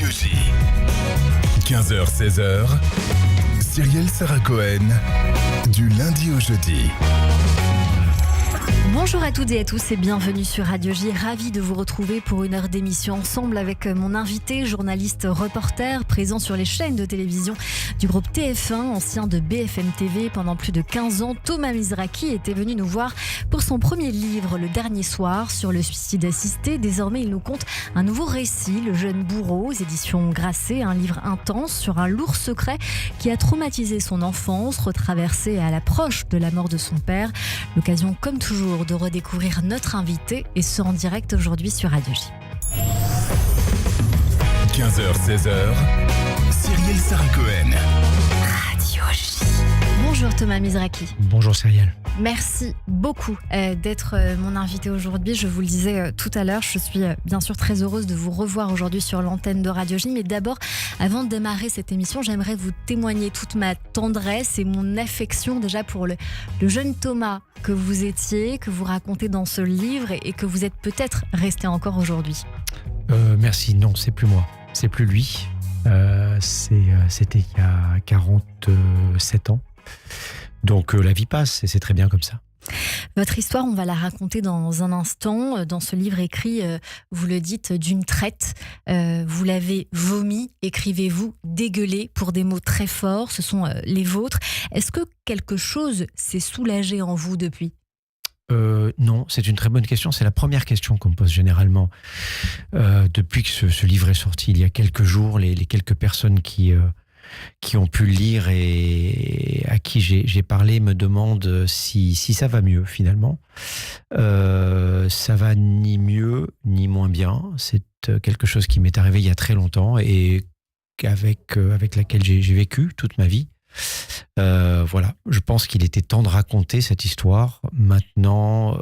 Radio J. 15h-16h, Cyrielle Sarah Cohen, du lundi au jeudi. Bonjour à toutes et à tous et bienvenue sur Radio J. Ravi de vous retrouver pour une heure d'émission ensemble avec mon invité, journaliste reporter, présent sur les chaînes de télévision du groupe TF1, ancien de BFM TV pendant plus de 15 ans. Thomas Mizrachi était venu nous voir pour son premier livre, Le Dernier Soir, sur le suicide assisté. Désormais, il nous conte un nouveau récit, Le Jeune Bourreau, aux éditions Grasset, un livre intense sur un lourd secret qui a traumatisé son enfance, retraversé à l'approche de la mort de son père. L'occasion, comme toujours, de redécouvrir notre invité et ce en direct aujourd'hui sur Radio J. 15h-16h, Cyrielle Sarah Cohen. Radio J. Bonjour Thomas Mizrachi. Bonjour Cyrielle. Merci beaucoup d'être mon invité aujourd'hui. Je vous le disais tout à l'heure, je suis bien sûr très heureuse de vous revoir aujourd'hui sur l'antenne de Radio J. Mais d'abord, avant de démarrer cette émission, j'aimerais vous témoigner toute ma tendresse et mon affection déjà pour le jeune Thomas que vous étiez, que vous racontez dans ce livre et que vous êtes peut-être resté encore aujourd'hui. Merci, non, c'est plus moi, c'est plus lui. C'était il y a 47 ans. Donc la vie passe et c'est très bien comme ça. Votre histoire, on va la raconter dans un instant. Dans ce livre écrit, vous le dites, d'une traite. Vous l'avez vomi, écrivez-vous, dégueulé pour des mots très forts. Ce sont les vôtres. Est-ce que quelque chose s'est soulagé en vous depuis ? Non, c'est une très bonne question. C'est la première question qu'on me pose généralement depuis que ce livre est sorti. Il y a quelques jours, les quelques personnes qui ont pu le lire et à qui j'ai parlé me demandent si ça va mieux finalement. Ça va ni mieux ni moins bien. C'est quelque chose qui m'est arrivé il y a très longtemps et avec laquelle j'ai vécu toute ma vie. Voilà, je pense qu'il était temps de raconter cette histoire. Maintenant,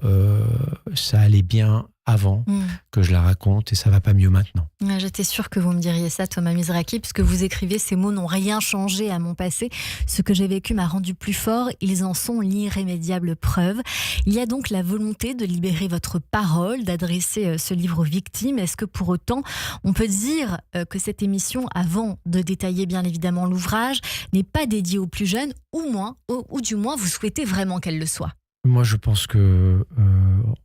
ça allait bien avant que je la raconte et ça va pas mieux maintenant. J'étais sûre que vous me diriez ça, Thomas Mizrachi, puisque vous écrivez « Ces mots n'ont rien changé à mon passé. Ce que j'ai vécu m'a rendu plus fort. Ils en sont l'irrémédiable preuve. » Il y a donc la volonté de libérer votre parole, d'adresser ce livre aux victimes. Est-ce que pour autant, on peut dire que cette émission, avant de détailler bien évidemment l'ouvrage, n'est pas dédiée aux plus jeunes, ou du moins vous souhaitez vraiment qu'elle le soit ? Moi, je pense que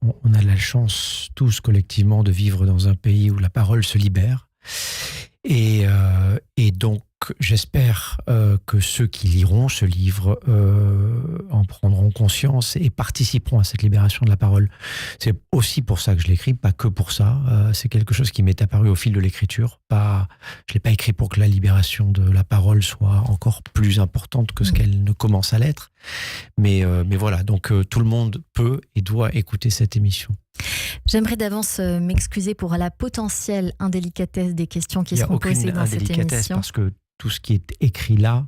on a la chance tous collectivement de vivre dans un pays où la parole se libère. Et donc, j'espère que ceux qui liront ce livre en prendront conscience et participeront à cette libération de la parole. C'est aussi pour ça que je l'écris, pas que pour ça. C'est quelque chose qui m'est apparu au fil de l'écriture. Je ne l'ai pas écrit pour que la libération de la parole soit encore plus importante que ce qu'elle ne commence à l'être. Mais voilà, donc tout le monde peut et doit écouter cette émission. J'aimerais d'avance m'excuser pour la potentielle indélicatesse des questions qui seront posées dans cette émission. Parce que tout ce qui est écrit là,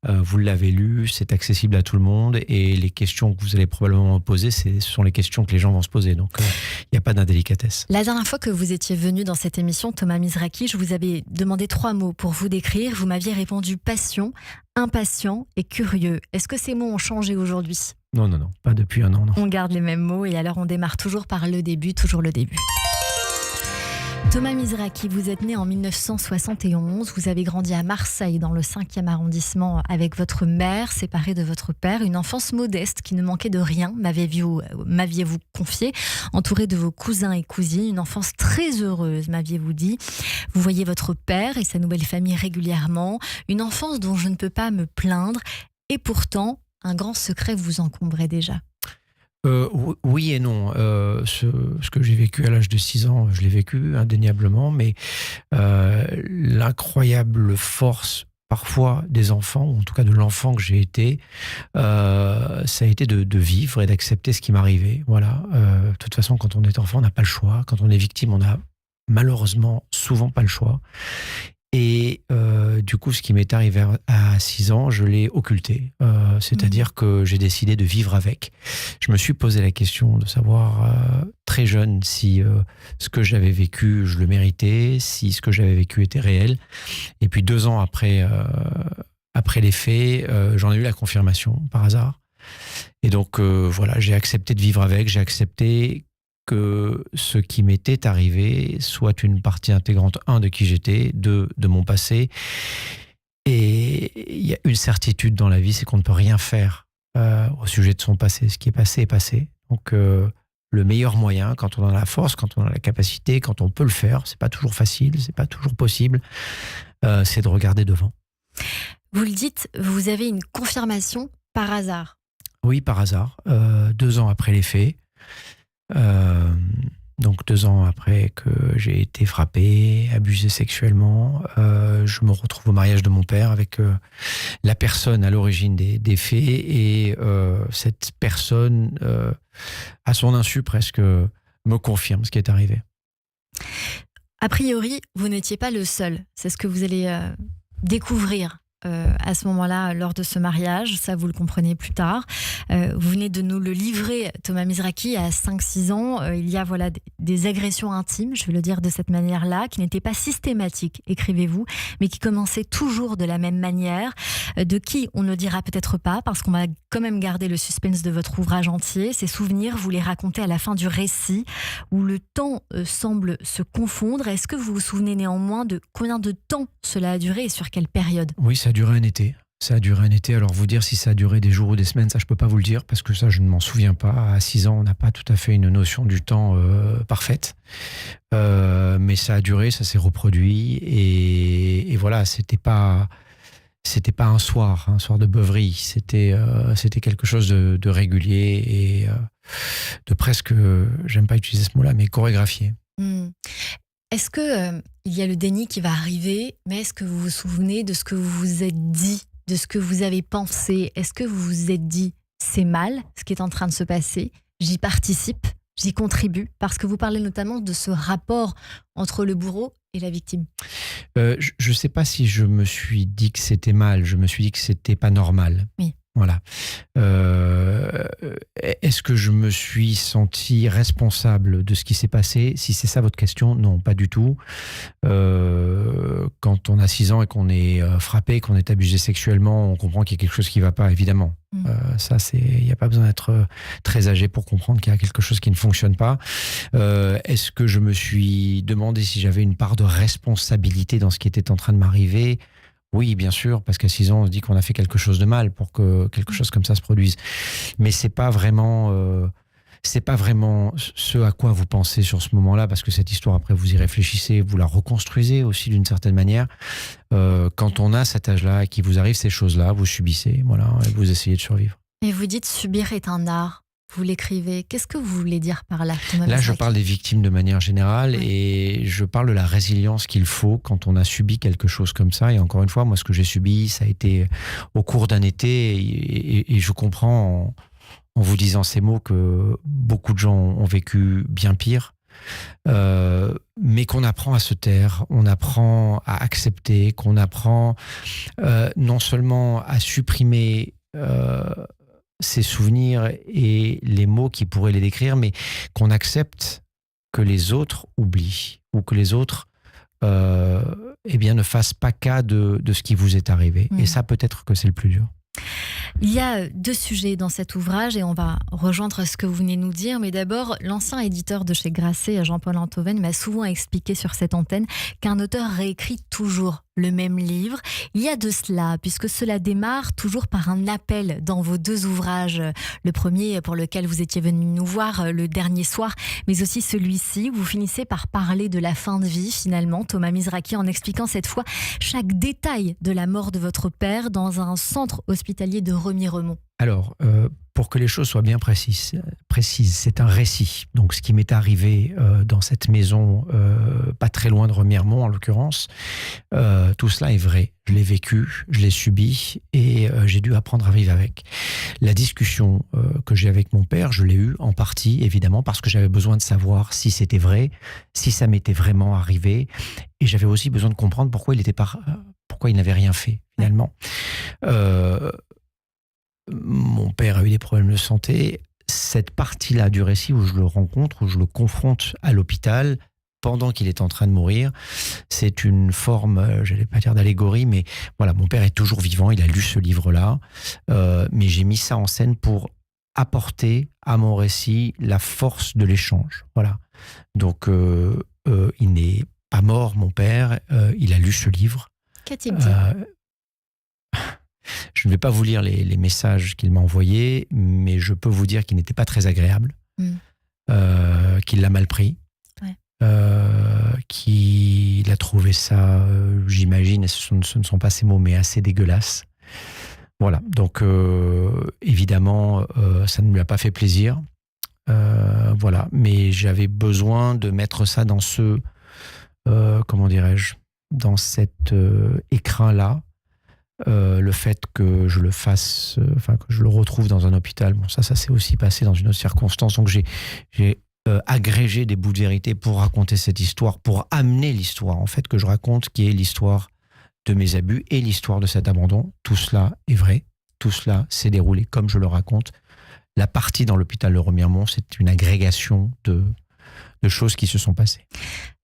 vous l'avez lu, c'est accessible à tout le monde et les questions que vous allez probablement poser, ce sont les questions que les gens vont se poser. Donc, il n'y a pas d'indélicatesse. La dernière fois que vous étiez venu dans cette émission, Thomas Mizrachi, je vous avais demandé 3 mots pour vous décrire. Vous m'aviez répondu passion, impatient et curieux. Est-ce que ces mots ont changé aujourd'hui ? Non, pas depuis un an, non. On garde les mêmes mots et alors on démarre toujours par le début, toujours le début. Thomas Mizrachi, vous êtes né en 1971, vous avez grandi à Marseille dans le 5e arrondissement avec votre mère, séparée de votre père, une enfance modeste qui ne manquait de rien, m'aviez-vous confié, entouré de vos cousins et cousines, une enfance très heureuse, m'aviez-vous dit. Vous voyez votre père et sa nouvelle famille régulièrement, une enfance dont je ne peux pas me plaindre et pourtant, un grand secret vous encombrait déjà. Oui et non. Ce que j'ai vécu à l'âge de 6 ans, je l'ai vécu indéniablement, mais l'incroyable force parfois des enfants, ou en tout cas de l'enfant que j'ai été, ça a été de vivre et d'accepter ce qui m'arrivait. Voilà. De toute façon, quand on est enfant, on n'a pas le choix. Quand on est victime, on n'a malheureusement souvent pas le choix. Et du coup, ce qui m'est arrivé à 6 ans, je l'ai occulté. C'est-à-dire que j'ai décidé de vivre avec. Je me suis posé la question de savoir très jeune si ce que j'avais vécu, je le méritais, si ce que j'avais vécu était réel. Et puis 2 ans après les faits, j'en ai eu la confirmation par hasard. Et donc voilà, j'ai accepté de vivre avec, j'ai accepté que ce qui m'était arrivé soit une partie intégrante, un, de qui j'étais, deux, de mon passé. Et il y a une certitude dans la vie, c'est qu'on ne peut rien faire au sujet de son passé. Ce qui est passé est passé. Donc, le meilleur moyen, quand on en a la force, quand on a la capacité, quand on peut le faire, c'est pas toujours facile, c'est pas toujours possible, c'est de regarder devant. Vous le dites, vous avez une confirmation par hasard. Oui, par hasard. 2 ans après les faits, donc 2 ans après que j'ai été frappé, abusé sexuellement, je me retrouve au mariage de mon père avec la personne à l'origine des faits, et cette personne, à son insu presque, me confirme ce qui est arrivé. A priori, vous n'étiez pas le seul. C'est ce que vous allez découvrir à ce moment-là, lors de ce mariage. Ça, vous le comprenez plus tard. Vous venez de nous le livrer, Thomas Misraki, à 5-6 ans. Il y a des agressions intimes, je vais le dire de cette manière-là, qui n'étaient pas systématiques, écrivez-vous, mais qui commençaient toujours de la même manière. De qui on ne dira peut-être pas, parce qu'on va quand même garder le suspense de votre ouvrage entier. Ces souvenirs, vous les racontez à la fin du récit, où le temps semble se confondre. Est-ce que vous vous souvenez néanmoins de combien de temps cela a duré et sur quelle période ? Oui, ça a duré un été. Ça a duré un été. Alors, vous dire si ça a duré des jours ou des semaines, ça, je peux pas vous le dire, parce que ça, je ne m'en souviens pas. À 6 ans, on n'a pas tout à fait une notion du temps parfaite. Mais ça a duré, ça s'est reproduit. Et voilà, c'était pas un soir de beuverie. C'était quelque chose de régulier et de presque, j'aime pas utiliser ce mot-là, mais chorégraphié. Est-ce que il y a le déni qui va arriver, mais est-ce que vous vous souvenez de ce que vous vous êtes dit, de ce que vous avez pensé ? Est-ce que vous vous êtes dit « c'est mal ce qui est en train de se passer, j'y participe, j'y contribue » ? Parce que vous parlez notamment de ce rapport entre le bourreau et la victime. Je ne sais pas si je me suis dit que c'était mal, je me suis dit que c'était pas normal. Oui. Voilà. Est-ce que je me suis senti responsable de ce qui s'est passé ? Si c'est ça votre question, non, pas du tout. Quand on a 6 ans et qu'on est frappé, qu'on est abusé sexuellement, on comprend qu'il y a quelque chose qui ne va pas, évidemment. Il n'y a pas besoin d'être très âgé pour comprendre qu'il y a quelque chose qui ne fonctionne pas. Est-ce que je me suis demandé si j'avais une part de responsabilité dans ce qui était en train de m'arriver ? Oui, bien sûr, parce qu'à 6 ans, on se dit qu'on a fait quelque chose de mal pour que quelque chose comme ça se produise. Mais c'est pas vraiment ce à quoi vous pensez sur ce moment-là, parce que cette histoire, après, vous y réfléchissez, vous la reconstruisez aussi d'une certaine manière. Quand on a cet âge-là et qu'il vous arrive ces choses-là, vous subissez, voilà, et vous essayez de survivre. Et vous dites subir est un art. Vous l'écrivez. Qu'est-ce que vous voulez dire par là, Thomas Là, Misraki ? je parle des victimes de manière générale, Oui. et je parle de la résilience qu'il faut quand on a subi quelque chose comme ça. Et encore une fois, moi, ce que j'ai subi, ça a été au cours d'un été, et je comprends en vous disant ces mots que beaucoup de gens ont vécu bien pire. Mais qu'on apprend à se taire, on apprend à accepter, qu'on apprend non seulement à supprimer ces souvenirs et les mots qui pourraient les décrire, mais qu'on accepte que les autres oublient, ou que les autres ne fassent pas cas de ce qui vous est arrivé. Et ça, peut-être que c'est le plus dur. Il y a 2 sujets dans cet ouvrage et on va rejoindre ce que vous venez de nous dire. Mais d'abord, l'ancien éditeur de chez Grasset, Jean-Paul Enthoven, m'a souvent expliqué sur cette antenne qu'un auteur réécrit toujours le même livre. Il y a de cela, puisque cela démarre toujours par un appel dans vos 2 ouvrages. Le premier pour lequel vous étiez venu nous voir le dernier soir, mais aussi celui-ci. Vous finissez par parler de la fin de vie, finalement, Thomas Misraki, en expliquant cette fois chaque détail de la mort de votre père dans un centre hospitalier de Remiremont. Alors, pour que les choses soient bien précises, c'est un récit. Donc, ce qui m'est arrivé dans cette maison, pas très loin de Remiremont en l'occurrence, tout cela est vrai. Je l'ai vécu, je l'ai subi, et j'ai dû apprendre à vivre avec. La discussion que j'ai avec mon père, je l'ai eue en partie, évidemment, parce que j'avais besoin de savoir si c'était vrai, si ça m'était vraiment arrivé, et j'avais aussi besoin de comprendre pourquoi il n'avait rien fait, finalement. Mon père a eu des problèmes de santé. Cette partie-là du récit où je le rencontre, où je le confronte à l'hôpital pendant qu'il est en train de mourir, c'est une forme, j'allais pas dire d'allégorie, mais voilà, mon père est toujours vivant, il a lu ce livre-là, mais j'ai mis ça en scène pour apporté à mon récit la force de l'échange. Voilà. Donc, il n'est pas mort, mon père. Il a lu ce livre. Qu'a-t-il dit ? Je ne vais pas vous lire les messages qu'il m'a envoyés, mais je peux vous dire qu'il n'était pas très agréable, qu'il l'a mal pris, qu'il a trouvé ça, j'imagine, et ce ne sont pas ces mots, mais assez dégueulasse. Voilà, donc évidemment, ça ne lui a pas fait plaisir. Voilà, mais j'avais besoin de mettre ça dans ce, comment dirais-je, dans cet écrin-là. Le fait que je le fasse, que je le retrouve dans un hôpital, bon, ça s'est aussi passé dans une autre circonstance. Donc j'ai agrégé des bouts de vérité pour raconter cette histoire, pour amener l'histoire en fait que je raconte, qui est l'histoire de mes abus et l'histoire de cet abandon. Tout cela est vrai, tout cela s'est déroulé comme je le raconte. La partie dans l'hôpital de Remiremont, c'est une agrégation de choses qui se sont passées.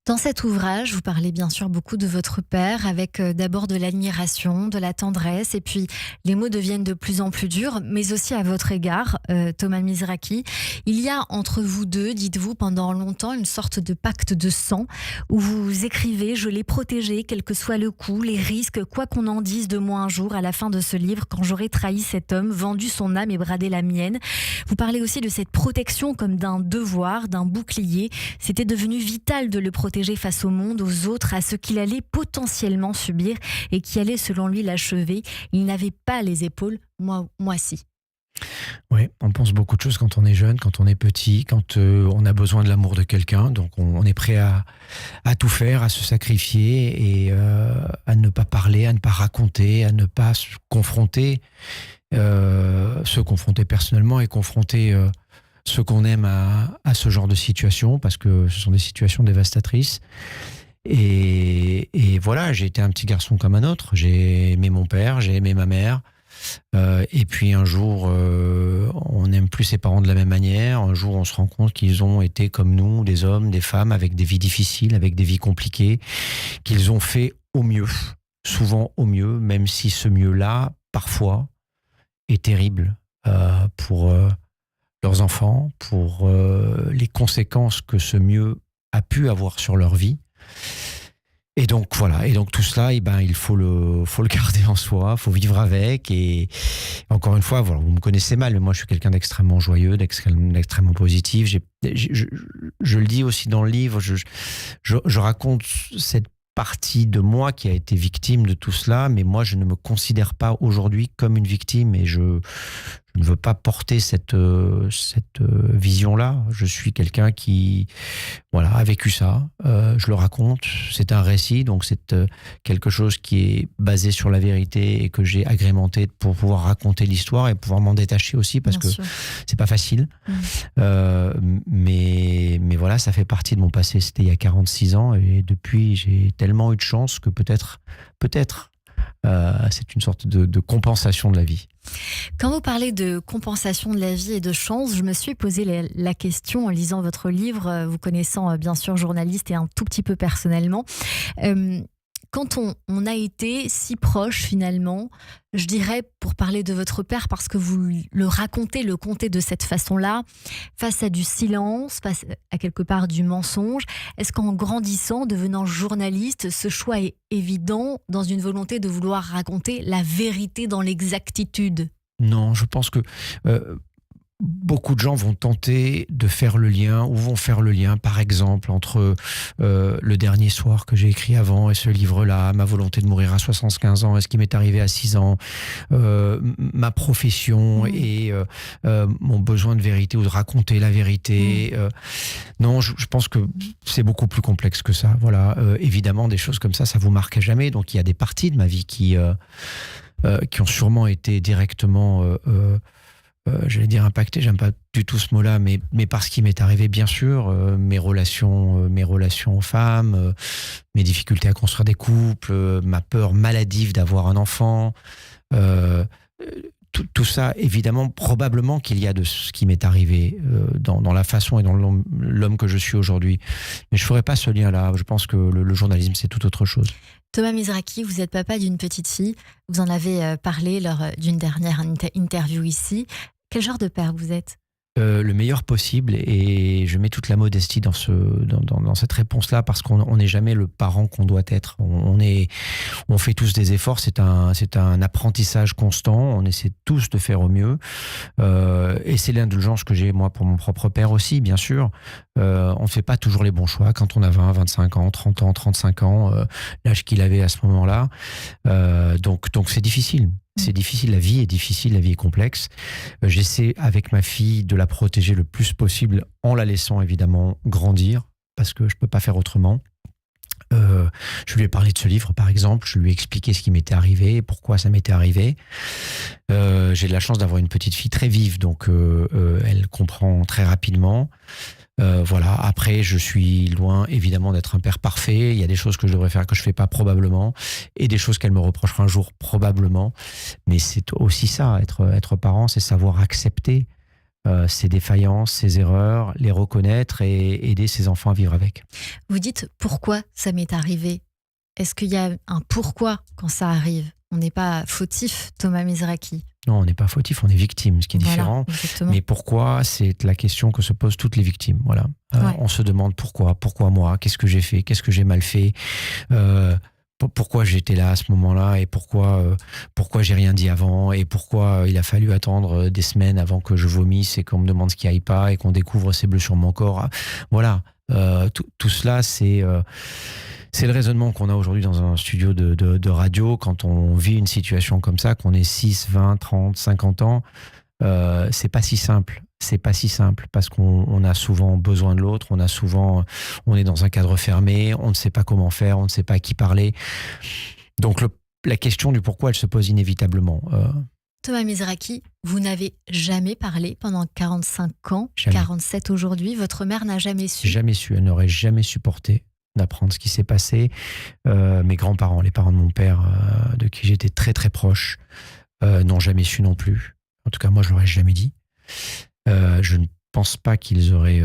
Dans cet ouvrage, vous parlez bien sûr beaucoup de votre père, avec d'abord de l'admiration, de la tendresse, et puis les mots deviennent de plus en plus durs, mais aussi à votre égard, Thomas Mizrachi. Il y a entre vous deux, dites-vous, pendant longtemps, une sorte de pacte de sang, où vous écrivez « Je l'ai protégé, quel que soit le coût, les risques, quoi qu'on en dise de moi un jour, à la fin de ce livre, quand j'aurai trahi cet homme, vendu son âme et bradé la mienne ». Vous parlez aussi de cette protection comme d'un devoir, d'un bouclier. C'était devenu vital de le protéger face au monde, aux autres, à ce qu'il allait potentiellement subir et qui allait selon lui l'achever. Il n'avait pas les épaules, moi si. Oui, on pense beaucoup de choses quand on est jeune, quand on est petit, quand on a besoin de l'amour de quelqu'un. Donc on est prêt à tout faire, à se sacrifier et à ne pas parler, à ne pas raconter, à ne pas se confronter personnellement et confronter ceux qu'on aime à ce genre de situation, parce que ce sont des situations dévastatrices. Et voilà, j'ai été un petit garçon comme un autre. J'ai aimé mon père, j'ai aimé ma mère. Et puis un jour, on n'aime plus ses parents de la même manière. Un jour, on se rend compte qu'ils ont été comme nous, des hommes, des femmes, avec des vies difficiles, avec des vies compliquées, qu'ils ont fait au mieux, souvent au mieux, même si ce mieux-là, parfois, est terrible pour leurs enfants, pour les conséquences que ce mieux a pu avoir sur leur vie. Et donc voilà, et donc tout cela, il faut le garder en soi, il faut vivre avec. Et encore une fois, voilà, vous me connaissez mal, mais moi je suis quelqu'un d'extrêmement joyeux, d'extrêmement positif. Je le dis aussi dans le livre, je raconte cette partie de moi qui a été victime de tout cela, mais moi je ne me considère pas aujourd'hui comme une victime et je ne veux pas porter cette vision-là. Je suis quelqu'un qui a vécu ça, je le raconte, c'est un récit, donc c'est quelque chose qui est basé sur la vérité et que j'ai agrémenté pour pouvoir raconter l'histoire et pouvoir m'en détacher aussi, parce que c'est pas facile. Mais voilà, ça fait partie de mon passé. C'était il y a 46 ans et depuis j'ai tellement eu de chance que peut-être c'est une sorte de compensation de la vie. Quand vous parlez de compensation de la vie et de chance, je me suis posé la question en lisant votre livre, vous connaissant bien sûr journaliste et un tout petit peu personnellement. Quand on a été si proche finalement, je dirais, pour parler de votre père, parce que vous le contez de cette façon-là, face à du silence, face à quelque part du mensonge, est-ce qu'en grandissant, devenant journaliste, ce choix est évident dans une volonté de vouloir raconter la vérité dans l'exactitude ? Non, je pense que beaucoup de gens vont tenter de faire le lien, ou vont faire le lien, par exemple, entre le dernier soir que j'ai écrit avant et ce livre-là, ma volonté de mourir à 75 ans et ce qui m'est arrivé à 6 ans, ma profession et mon besoin de vérité ou de raconter la vérité. Non, je pense que c'est beaucoup plus complexe que ça. Voilà, évidemment, des choses comme ça vous marque à jamais. Donc, il y a des parties de ma vie qui ont sûrement été directement... j'allais dire impacté, j'aime pas du tout ce mot-là, mais parce qu'il m'est arrivé, bien sûr, mes relations aux femmes, mes difficultés à construire des couples, ma peur maladive d'avoir un enfant, tout ça, évidemment, probablement qu'il y a de ce qui m'est arrivé dans la façon et dans l'homme que je suis aujourd'hui. Mais je ferai pas ce lien-là. Je pense que le journalisme, c'est tout autre chose. Thomas Mizrachi, vous êtes papa d'une petite fille. Vous en avez parlé lors d'une dernière interview ici. Quel genre de père vous êtes ? Le meilleur possible, et je mets toute la modestie dans cette réponse-là, parce qu'on n'est jamais le parent qu'on doit être. On fait tous des efforts, c'est un apprentissage constant, on essaie tous de faire au mieux, et c'est l'indulgence que j'ai moi pour mon propre père aussi, bien sûr. On ne fait pas toujours les bons choix quand on a 20, 25 ans, 30 ans, 35 ans, l'âge qu'il avait à ce moment-là. Donc c'est difficile. C'est difficile, la vie est difficile, la vie est complexe. J'essaie avec ma fille de la protéger le plus possible en la laissant évidemment grandir, parce que je ne peux pas faire autrement. Je lui ai parlé de ce livre par exemple, je lui ai expliqué ce qui m'était arrivé, pourquoi ça m'était arrivé. J'ai de la chance d'avoir une petite fille très vive, donc elle comprend très rapidement. Voilà. Après, je suis loin évidemment d'être un père parfait. Il y a des choses que je devrais faire que je fais pas probablement, et des choses qu'elle me reprochera un jour probablement. Mais c'est aussi ça, être parent, c'est savoir accepter ses défaillances, ses erreurs, les reconnaître et aider ses enfants à vivre avec. Vous dites pourquoi ça m'est arrivé. Est-ce qu'il y a un pourquoi quand ça arrive ? On n'est pas fautif, Thomas Mizrachi. Non, on n'est pas fautif, on est victime, ce qui est différent. Exactement. Mais pourquoi, c'est la question que se posent toutes les victimes. Voilà. On se demande pourquoi moi, qu'est-ce que j'ai fait, qu'est-ce que j'ai mal fait, pourquoi j'étais là à ce moment-là, et pourquoi j'ai rien dit avant, et pourquoi il a fallu attendre des semaines avant que je vomisse et qu'on me demande ce qui aille pas et qu'on découvre ces bleus sur mon corps. Voilà. Tout cela, c'est le raisonnement qu'on a aujourd'hui dans un studio de radio quand on vit une situation comme ça, qu'on est 6, 20, 30, 50 ans. C'est pas si simple. C'est pas si simple parce qu'on a souvent besoin de l'autre, on est dans un cadre fermé, on ne sait pas comment faire, on ne sait pas à qui parler. Donc la question du pourquoi, elle se pose inévitablement. Thomas Mizrachi, vous n'avez jamais parlé pendant 45 ans, jamais. 47 aujourd'hui. Votre mère n'a jamais su. Jamais su, elle n'aurait jamais supporté d'apprendre ce qui s'est passé. Mes grands-parents, les parents de mon père, de qui j'étais très très proche, n'ont jamais su non plus. En tout cas, moi, je l'aurais jamais dit. Je ne pense pas qu'ils auraient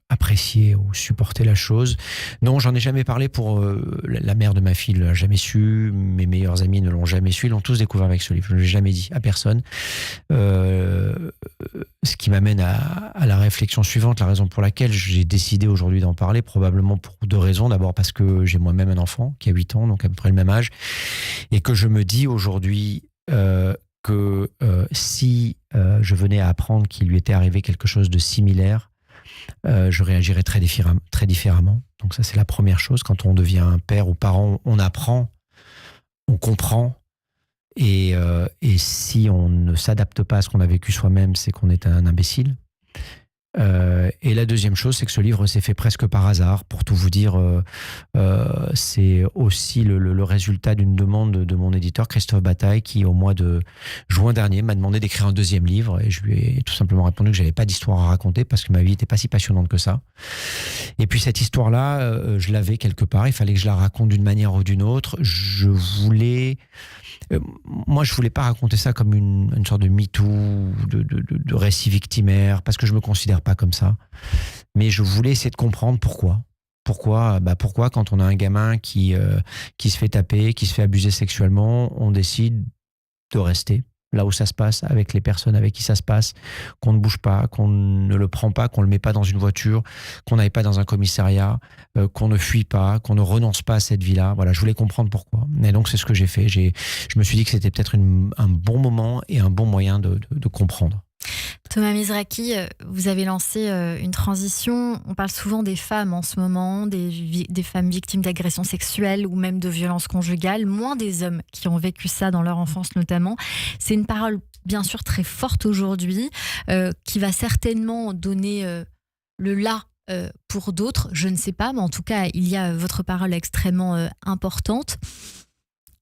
apprécié ou supporté la chose. Non, j'en ai jamais parlé pour la mère de ma fille ne l'a jamais su, mes meilleurs amis ne l'ont jamais su, ils l'ont tous découvert avec ce livre. Je ne l'ai jamais dit à personne. Ce qui m'amène à la réflexion suivante, la raison pour laquelle j'ai décidé aujourd'hui d'en parler, probablement pour deux raisons. D'abord parce que j'ai moi-même un enfant qui a 8 ans, donc à peu près le même âge, et que je me dis aujourd'hui que si je venais à apprendre qu'il lui était arrivé quelque chose de similaire, je réagirais très différemment. Donc ça, c'est la première chose. Quand on devient un père ou parent, on apprend, on comprend, et si on ne s'adapte pas à ce qu'on a vécu soi-même, c'est qu'on est un imbécile. Et la deuxième chose, c'est que ce livre s'est fait presque par hasard. Pour tout vous dire, c'est aussi le résultat d'une demande de mon éditeur Christophe Bataille, qui au mois de juin dernier m'a demandé d'écrire un deuxième livre, et je lui ai tout simplement répondu que j'avais pas d'histoire à raconter parce que ma vie n'était pas si passionnante que ça. Et puis cette histoire-là, je l'avais quelque part, il fallait que je la raconte d'une manière ou d'une autre. Moi, je voulais pas raconter ça comme une sorte de MeToo, de récit victimaire, parce que je me considère pas comme ça. Mais je voulais essayer de comprendre pourquoi. Pourquoi quand on a un gamin qui se fait taper, qui se fait abuser sexuellement, on décide de rester là où ça se passe, avec les personnes avec qui ça se passe, qu'on ne bouge pas, qu'on ne le prend pas, qu'on ne le met pas dans une voiture, qu'on n'aille pas dans un commissariat, qu'on ne fuit pas, qu'on ne renonce pas à cette vie-là. Voilà, je voulais comprendre pourquoi. Et donc, c'est ce que j'ai fait. Je me suis dit que c'était peut-être un bon moment et un bon moyen de comprendre. Thomas Mizrachi, vous avez lancé une transition. On parle souvent des femmes en ce moment, des femmes victimes d'agressions sexuelles ou même de violences conjugales, moins des hommes qui ont vécu ça dans leur enfance notamment. C'est une parole bien sûr très forte aujourd'hui, qui va certainement donner le là pour d'autres, je ne sais pas, mais en tout cas, il y a votre parole extrêmement importante.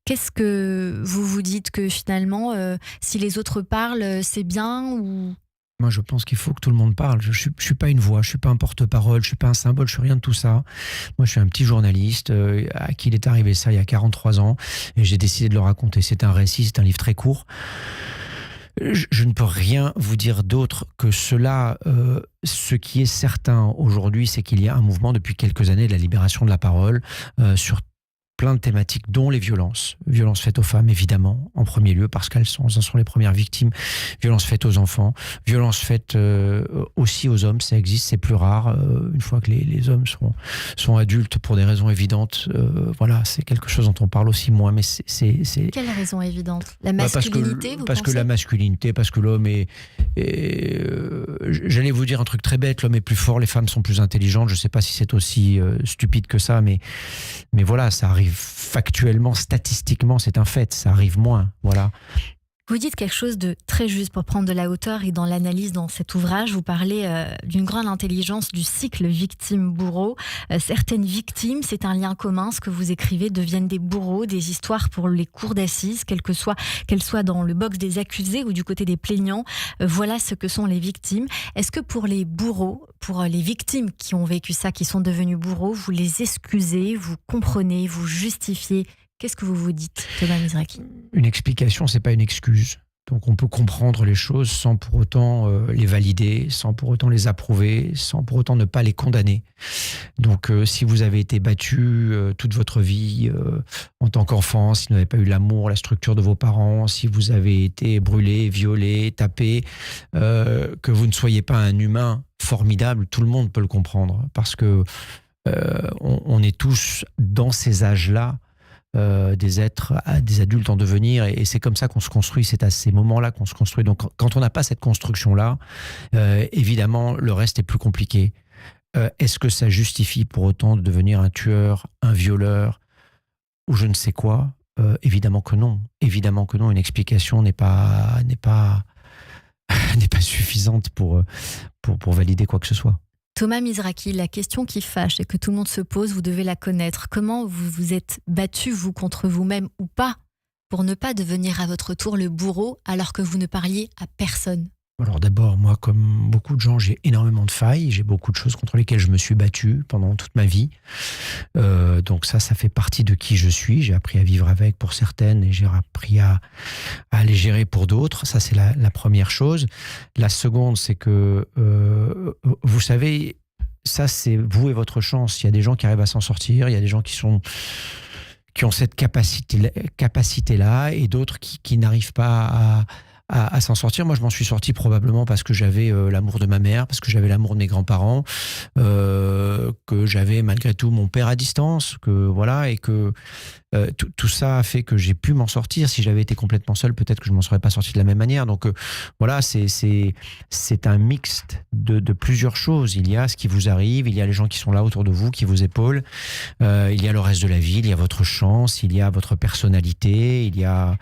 Qu'est-ce que vous vous dites que finalement, si les autres parlent, c'est bien ou... Moi, je pense qu'il faut que tout le monde parle. Je suis pas une voix, je suis pas un porte-parole, je suis pas un symbole, je suis rien de tout ça. Moi, je suis un petit journaliste à qui il est arrivé ça il y a 43 ans et j'ai décidé de le raconter. C'est un récit, c'est un livre très court. Je ne peux rien vous dire d'autre que cela. Ce qui est certain aujourd'hui, c'est qu'il y a un mouvement depuis quelques années de la libération de la parole sur plein de thématiques, dont les violences. Violences faites aux femmes, évidemment, en premier lieu, parce qu'elles sont les premières victimes. Violences faites aux enfants. Violences faites aussi aux hommes, ça existe, c'est plus rare. Une fois que les hommes sont adultes pour des raisons évidentes, voilà, c'est quelque chose dont on parle aussi moins. Mais c'est... Quelle raison évidente? La masculinité, parce que la masculinité, parce que l'homme est j'allais vous dire un truc très bête, l'homme est plus fort, les femmes sont plus intelligentes. Je ne sais pas si c'est aussi stupide que ça, mais voilà, ça arrive factuellement, statistiquement, c'est un fait, ça arrive moins, voilà. Vous dites quelque chose de très juste pour prendre de la hauteur, et dans l'analyse dans cet ouvrage, vous parlez d'une grande intelligence du cycle victime-bourreau. Certaines victimes, c'est un lien commun, ce que vous écrivez, deviennent des bourreaux, des histoires pour les cours d'assises, qu'elles soient dans le box des accusés ou du côté des plaignants. Voilà ce que sont les victimes. Est-ce que pour les bourreaux, pour les victimes qui ont vécu ça, qui sont devenus bourreaux, vous les excusez, vous comprenez, vous justifiez? Qu'est-ce que vous vous dites, Thomas Mizraki? Une explication, c'est pas une excuse. Donc on peut comprendre les choses sans pour autant les valider, sans pour autant les approuver, sans pour autant ne pas les condamner. Donc si vous avez été battu toute votre vie en tant qu'enfant, si vous n'avez pas eu l'amour, la structure de vos parents, si vous avez été brûlé, violé, tapé, que vous ne soyez pas un humain formidable, tout le monde peut le comprendre. Parce que on est tous dans ces âges-là, des êtres, des adultes en devenir, et c'est comme ça qu'on se construit, c'est à ces moments-là qu'on se construit. Donc quand on n'a pas cette construction-là, évidemment le reste est plus compliqué. Est-ce que ça justifie pour autant de devenir un tueur, un violeur ou je ne sais quoi? Évidemment que non. Évidemment que non. Une explication n'est pas suffisante pour valider quoi que ce soit. Thomas Mizraki, la question qui fâche et que tout le monde se pose, vous devez la connaître. Comment vous vous êtes battu, vous, contre vous-même ou pas, pour ne pas devenir à votre tour le bourreau alors que vous ne parliez à personne? Alors d'abord, moi, comme beaucoup de gens, j'ai énormément de failles. J'ai beaucoup de choses contre lesquelles je me suis battu pendant toute ma vie. Donc ça fait partie de qui je suis. J'ai appris à vivre avec pour certaines et j'ai appris à les gérer pour d'autres. Ça, c'est la première chose. La seconde, c'est que, vous savez, ça, c'est vous et votre chance. Il y a des gens qui arrivent à s'en sortir. Il y a des gens qui ont cette capacité-là et d'autres qui n'arrivent pas à s'en sortir. Moi, je m'en suis sorti probablement parce que j'avais l'amour de ma mère, parce que j'avais l'amour de mes grands-parents, que j'avais malgré tout mon père à distance, que voilà, et que tout ça a fait que j'ai pu m'en sortir. Si j'avais été complètement seul, peut-être que je m'en serais pas sorti de la même manière. Donc voilà, c'est un mixte de plusieurs choses. Il y a ce qui vous arrive, il y a les gens qui sont là autour de vous, qui vous épaulent, il y a le reste de la vie, il y a votre chance, il y a votre personnalité, il y a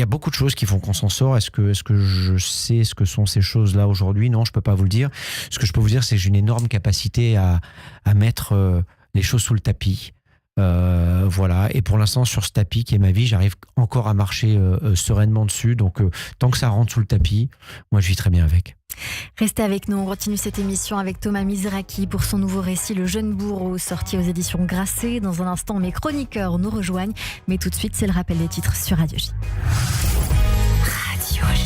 beaucoup de choses qui font qu'on s'en sort. Est-ce que je sais ce que sont ces choses-là aujourd'hui? Non, je peux pas vous le dire. Ce que je peux vous dire, c'est que j'ai une énorme capacité à mettre les choses sous le tapis. Voilà. Et pour l'instant, sur ce tapis qui est ma vie, j'arrive encore à marcher sereinement dessus. Donc, tant que ça rentre sous le tapis, moi, je vis très bien avec. Restez avec nous, on continue cette émission avec Thomas Mizraki pour son nouveau récit Le Jeune Bourreau, sorti aux éditions Grasset. Dans un instant, mes chroniqueurs nous rejoignent, mais tout de suite, c'est le rappel des titres sur Radio J. Radio J.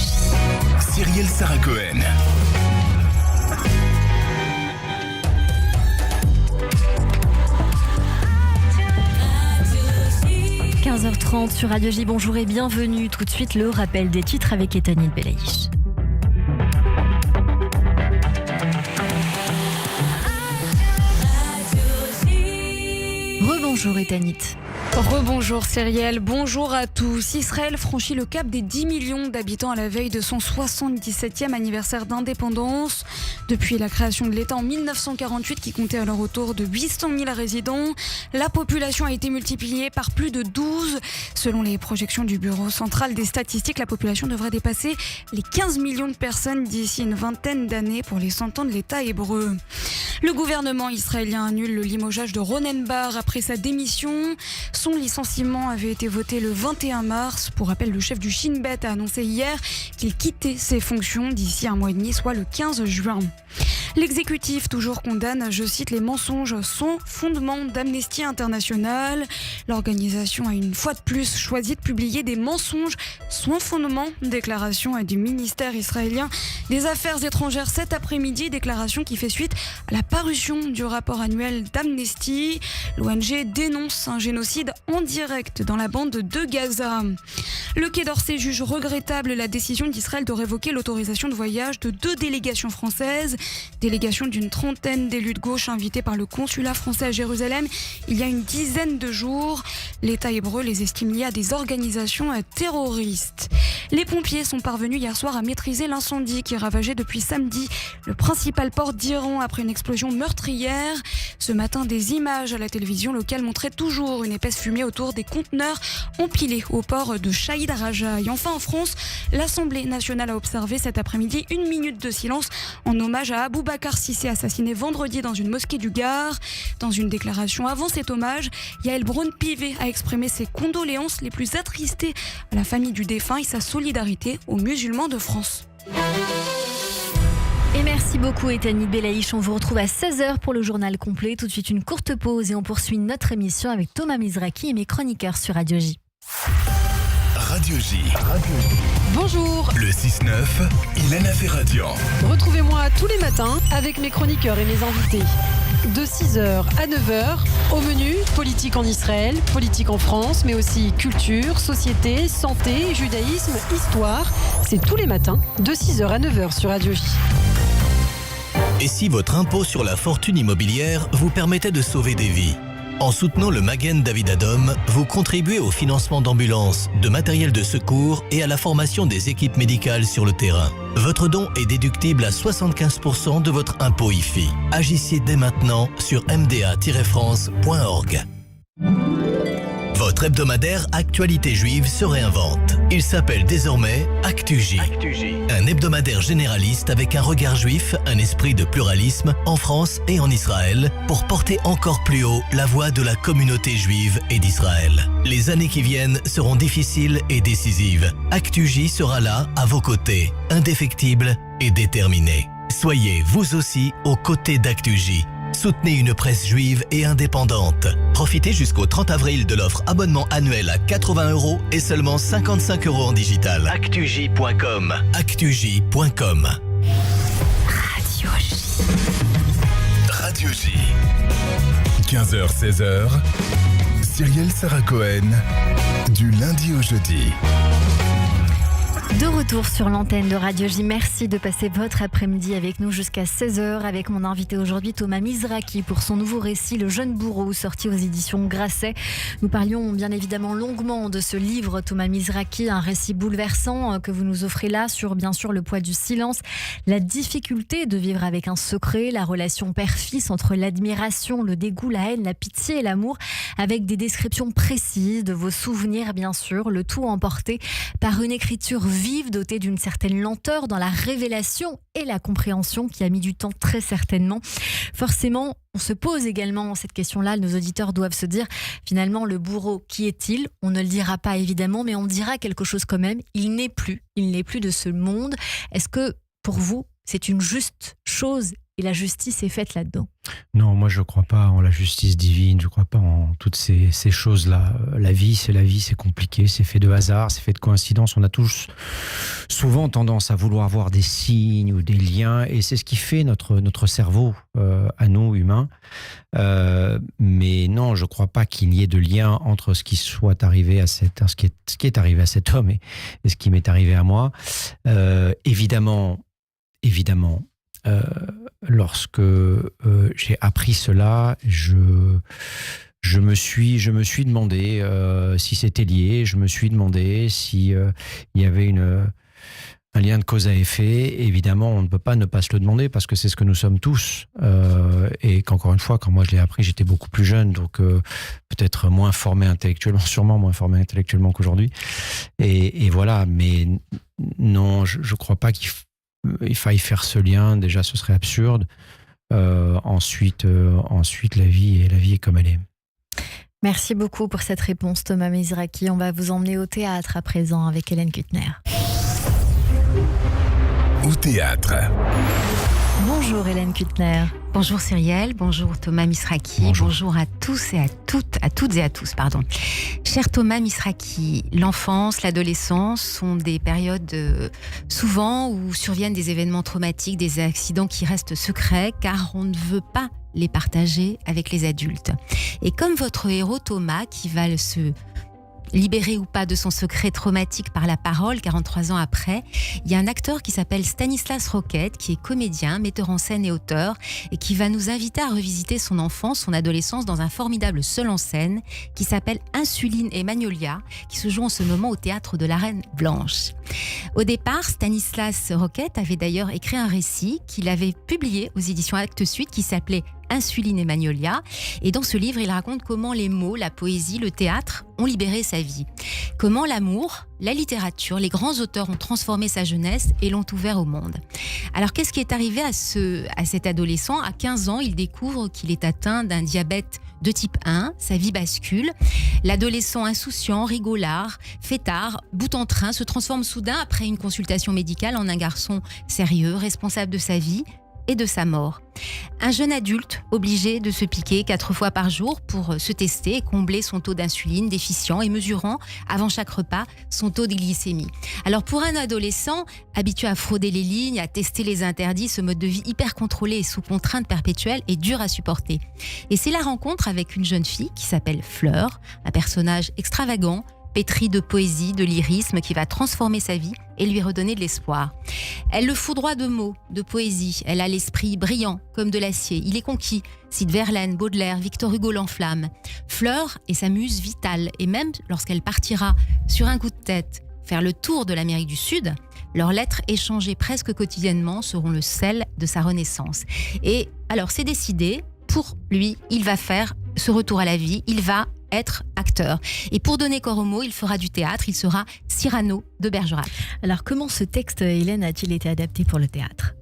Cyrielle Sarah Cohen. – 15h30 sur Radio J, bonjour et bienvenue. Tout de suite, le rappel des titres avec Etanit Belaïch. Rebonjour Etanit. Rebonjour Cyrielle, bonjour à tous. Israël franchit le cap des 10 millions d'habitants à la veille de son 77e anniversaire d'indépendance. Depuis la création de l'État en 1948, qui comptait alors autour de 800 000 résidents, la population a été multipliée par plus de 12. Selon les projections du Bureau central des statistiques, la population devrait dépasser les 15 millions de personnes d'ici une vingtaine d'années pour les 100 ans de l'État hébreu. Le gouvernement israélien annule le limogeage de Ronen Bar après sa démission. Son licenciement avait été voté le 21 mars. Pour rappel, le chef du Shin Bet a annoncé hier qu'il quittait ses fonctions d'ici un mois et demi, soit le 15 juin. L'exécutif toujours condamne, je cite, les mensonges sans fondement d'Amnesty International. L'organisation a une fois de plus choisi de publier des mensonges sans fondement. Déclaration du ministère israélien des Affaires étrangères cet après-midi, déclaration qui fait suite à la parution du rapport annuel d'Amnesty. L'ONG dénonce un génocide en direct dans la bande de Gaza. Le Quai d'Orsay juge regrettable la décision d'Israël de révoquer l'autorisation de voyage de 2 délégations françaises. Délégation d'une trentaine d'élus de gauche invités par le consulat français à Jérusalem il y a une dizaine de jours. L'État hébreu les estime liés à des organisations terroristes. Les pompiers sont parvenus hier soir à maîtriser l'incendie qui ravageait depuis samedi le principal port d'Iran après une explosion meurtrière. Ce matin, des images à la télévision locale montraient toujours une épaisse fumée autour des conteneurs empilés au port de Shahid Raja. Et enfin en France, l'Assemblée nationale a observé cet après-midi 1 minute de silence en hommage à Aboubacar Cissé, assassiné vendredi dans une mosquée du Gard. Dans une déclaration avant cet hommage, Yael Braun-Pivet a exprimé ses condoléances les plus attristées à la famille du défunt et sa solidarité aux musulmans de France. Et merci beaucoup Etani Belaïch, on vous retrouve à 16h pour le journal complet. Tout de suite une courte pause et on poursuit notre émission avec Thomas Mizraki et mes chroniqueurs sur Radio J. Radio J. Bonjour. Le 6-9, Ilana Ferradian. Retrouvez-moi tous les matins avec mes chroniqueurs et mes invités. De 6h à 9h, au menu, politique en Israël, politique en France, mais aussi culture, société, santé, judaïsme, histoire. C'est tous les matins, de 6h à 9h sur Radio J. Et si votre impôt sur la fortune immobilière vous permettait de sauver des vies ? En soutenant le Magen David Adom, vous contribuez au financement d'ambulances, de matériel de secours et à la formation des équipes médicales sur le terrain. Votre don est déductible à 75% de votre impôt IFI. Agissez dès maintenant sur mda-france.org. Votre hebdomadaire Actualité Juive se réinvente. Il s'appelle désormais ActuJ. Un hebdomadaire généraliste avec un regard juif, un esprit de pluralisme en France et en Israël pour porter encore plus haut la voix de la communauté juive et d'Israël. Les années qui viennent seront difficiles et décisives. ActuJ sera là, à vos côtés, indéfectible et déterminé. Soyez vous aussi aux côtés d'ActuJ. Soutenez une presse juive et indépendante. Profitez jusqu'au 30 avril de l'offre abonnement annuel à 80 € et seulement 55 € en digital. ActuJ.com. ActuJ.com. Radio J. 15h-16h, Cyrielle Sarah Cohen, du lundi au jeudi. De retour sur l'antenne de Radio J, merci de passer votre après-midi avec nous jusqu'à 16h avec mon invité aujourd'hui Thomas Mizraki pour son nouveau récit Le Jeune Bourreau, sorti aux éditions Grasset. Nous parlions bien évidemment longuement de ce livre Thomas Mizraki, un récit bouleversant que vous nous offrez là sur bien sûr le poids du silence, la difficulté de vivre avec un secret, la relation père-fils entre l'admiration, le dégoût, la haine, la pitié et l'amour, avec des descriptions précises de vos souvenirs bien sûr, le tout emporté par une écriture vive, dotée d'une certaine lenteur dans la révélation et la compréhension qui a mis du temps très certainement. Forcément, on se pose également cette question-là, nos auditeurs doivent se dire finalement le bourreau, qui est-il ? On ne le dira pas évidemment, mais on dira quelque chose quand même. Il n'est plus de ce monde. Est-ce que pour vous, c'est une juste chose et la justice est faite là-dedans ? Non, moi je ne crois pas en la justice divine, je ne crois pas en toutes ces choses-là. La vie, c'est compliqué, c'est fait de hasard, c'est fait de coïncidence. On a tous souvent tendance à vouloir voir des signes ou des liens, et c'est ce qui fait notre cerveau à nous, humains. Mais non, je ne crois pas qu'il y ait de lien entre ce qui soit arrivé à ce qui est arrivé à cet homme et ce qui m'est arrivé à moi. Évidemment, lorsque j'ai appris cela, je me suis demandé si c'était lié. Je me suis demandé si il y avait un lien de cause à effet. Évidemment, on ne peut pas ne pas se le demander parce que c'est ce que nous sommes tous. Et qu'encore une fois, quand moi je l'ai appris, j'étais beaucoup plus jeune, donc peut-être moins formé intellectuellement, sûrement moins formé intellectuellement qu'aujourd'hui. Et voilà, mais non, je ne crois pas qu'il faille faire ce lien. Déjà, ce serait absurde. Ensuite, la vie est comme elle est. Merci beaucoup pour cette réponse, Thomas Mizraki. On va vous emmener au théâtre à présent avec Hélène Kuttner. Au théâtre. Bonjour Hélène Kuttner. Bonjour Cyrielle, bonjour Thomas Misraki, bonjour à tous et à toutes et à tous, pardon. Cher Thomas Misraki, l'enfance, l'adolescence sont des périodes souvent où surviennent des événements traumatiques, des accidents qui restent secrets car on ne veut pas les partager avec les adultes. Et comme votre héros Thomas qui va se libéré ou pas de son secret traumatique par la parole, 43 ans après, il y a un acteur qui s'appelle Stanislas Roquette, qui est comédien, metteur en scène et auteur, et qui va nous inviter à revisiter son enfance, son adolescence dans un formidable seul en scène qui s'appelle Insuline et Magnolia, qui se joue en ce moment au théâtre de la Reine Blanche. Au départ, Stanislas Roquette avait d'ailleurs écrit un récit qu'il avait publié aux éditions Actes Sud qui s'appelait Insuline et Magnolia. Et dans ce livre, il raconte comment les mots, la poésie, le théâtre ont libéré sa vie. Comment l'amour, la littérature, les grands auteurs ont transformé sa jeunesse et l'ont ouvert au monde. Alors qu'est-ce qui est arrivé à cet adolescent ? À 15 ans, il découvre qu'il est atteint d'un diabète de type 1, sa vie bascule. L'adolescent insouciant, rigolard, fêtard, bout en train, se transforme soudain après une consultation médicale en un garçon sérieux, responsable de sa vie et de sa mort. Un jeune adulte obligé de se piquer 4 fois par jour pour se tester et combler son taux d'insuline déficient et mesurant avant chaque repas son taux de glycémie. Alors pour un adolescent habitué à frauder les lignes, à tester les interdits, ce mode de vie hyper contrôlé et sous contrainte perpétuelle est dur à supporter. Et c'est la rencontre avec une jeune fille qui s'appelle Fleur, un personnage extravagant, pétri de poésie, de lyrisme qui va transformer sa vie et lui redonner de l'espoir. Elle le foudroie de mots, de poésie. Elle a l'esprit brillant comme de l'acier. Il est conquis, cite Verlaine, Baudelaire, Victor Hugo l'enflamme. Fleur est sa muse vitale et même lorsqu'elle partira sur un coup de tête faire le tour de l'Amérique du Sud, leurs lettres échangées presque quotidiennement seront le sel de sa renaissance. Et alors c'est décidé, pour lui, il va faire ce retour à la vie, il va être acteur. Et pour donner corps aux mots, il fera du théâtre, il sera Cyrano de Bergerac. Alors comment ce texte, Hélène, a-t-il été adapté pour le théâtre ?